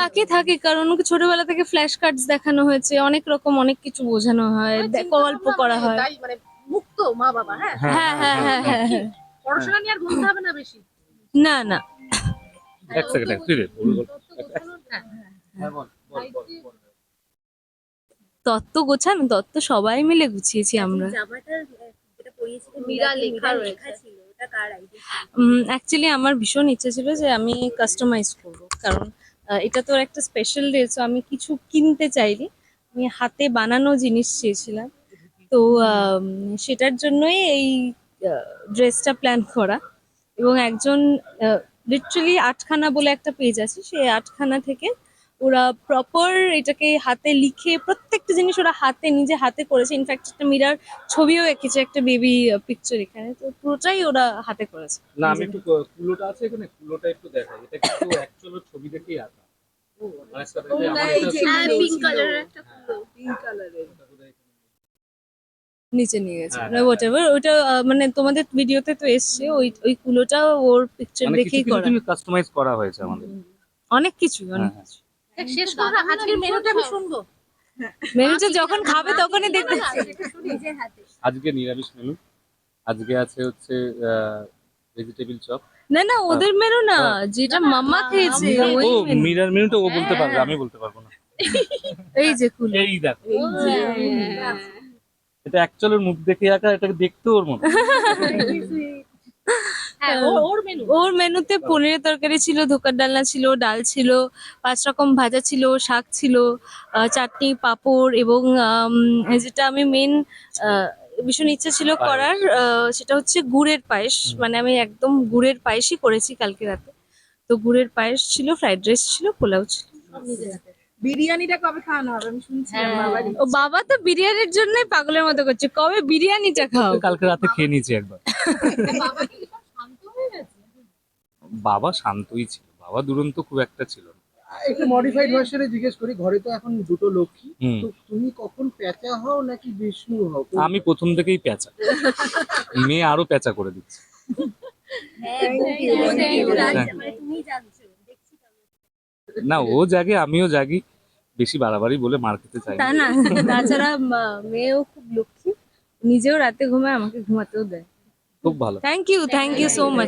Lucky থাকে, কারণ ওকে ছোটবেলা থেকে ফ্ল্যাশ কার্ডস দেখানো হয়েছে, অনেক রকম অনেক কিছু বোঝানো হয়, গল্প করা হয়। মানে মুক্ত মা বাবা। হ্যাঁ হ্যাঁ হ্যাঁ হ্যাঁ হ্যাঁ হ্যাঁ। পড়াশোনা নিয়ে আর গুনতে হবে না বেশি। না না, এক সেকেন্ড তুই রে তত্ত্ব গোছানো, তত্ত্ব সবাই মিলে গুছিয়েছি আমরা। মীরা লেখা ছিল, ওটা কার আইডিয়া? অ্যাকচুয়ালি আমার ভীষণ ইচ্ছে ছিল যে আমি কাস্টমাইজ করব, কারণ এটা তো একটা স্পেশাল ডে, সো আমি কিছু কিনতে চাইনি, আমি হাতে বানানো জিনিস চেয়েছিলাম। তো সেটার জন্যই এই ড্রেসটা প্ল্যান করা। এবং একজন লিটারালি আটখানা বলে একটা পেজ আছে, সেই আটখানা থেকে ওরা প্রপার এটাকে হাতে লিখে প্রত্যেকটা জিনিস ওরা হাতে নিজে হাতে করেছে। ইনফ্যাক্ট একটা মীরার ছবিও এঁকেছে, একটা বেবি পিকচার এখানে, তো পুরোটাই ওরা হাতে করেছে। না আমি একটু কুলোটা আছে এখানে, কুলোটা একটু দেখাই, এটা কিন্তু অ্যাকচুয়াল ছবি দেখেই আঁকা। পিঙ্ক কালারের একটা ফুল, পিঙ্ক কালারের নিচে নিয়ে গেছে হ্যাঁ, হোয়াট এভার, ওটা মানে তোমাদের ভিডিওতে তো এসছে, ওই কুলোটা ওর পিকচার মানে কিছু দেখেই কিছু করা। জিনিস কাস্টমাইজ করা হয়েছে আমাদের। অনেক কিছু অনেক হ্যাঁ, কিছু। শেষ করো, আজকের মেনুটা আমি শুনবো। মেনুটা যখন খাবে তখনই দেখতে। নিজের হাতে। আজকে নিরামিষ মেনু, আজকে আছে হচ্ছে ভেজিটেবল চপ। না না, ওদের মেনু না, যেটা মাম্মা খেয়েছে ওই ও মেনু। মিরার মেনুটা ও বলতে পারবে, আমি বলতে পারবো না। এই যে কুলো, এই দেখো, এই যে এটা অ্যাকচুয়ালি মুখ দেখে আঁকা, এটাকে দেখতে ওর মতো। হ্যাঁ, ওর মেনু। ওর মেনুতে পনিরের তরকারি ছিল, ধোকার ডালনা ছিল, ডাল ছিল, 5 রকম ভাজা ছিল, শাক ছিল, চাটনি, পাঁপড়, এবং যেটা আমি মেন ভীষণ ইচ্ছা ছিল করার, সেটা হচ্ছে গুড়ের পায়েস। মানে আমি একদম গুড়ের পায়েসই করেছি কালকে রাতে। তো গুড়ের পায়েস ছিল, ফ্রাইড রাইস ছিল, পোলাও ছিল। বিরিয়ানিটা কবে খাওয়ানো হবে আমি শুনছিলাম বাবারই। ও বাবা তো বিরিয়ানির জন্যই পাগলের মতো করছে, কবে বিরিয়ানিটা খাও। কালকে রাতে খেয়ে নিয়েছি একবার। বাবা কি শান্ত হয়ে গেছে? বাবা শান্তই ছিল, বাবা দুরন্ত খুব একটা ছিল না। একটু মডিফাইড ভার্সনে জিজ্ঞেস করি, ঘরে তো এখন দুটো লক্ষ্মী, হুম। তো তুমি কখন প্যাঁচা হও নাকি বিষ্ণু হও? আমি প্রথম থেকেই প্যাঁচা, মেয়ে আরো প্যাঁচা করে দিচ্ছে। তুমি জানছো, দেখছি না ও জাগে আমিও জাগি, বেশি বাড়াবাড়ি বলে মার খেতে চাই তা না। না, তাছাড়া মেয়েও খুব লক্ষ্মী, নিজেও রাতে ঘুমায়, আমাকে ঘুমাতেও দেয়। খুব ভালো। Thank you so much.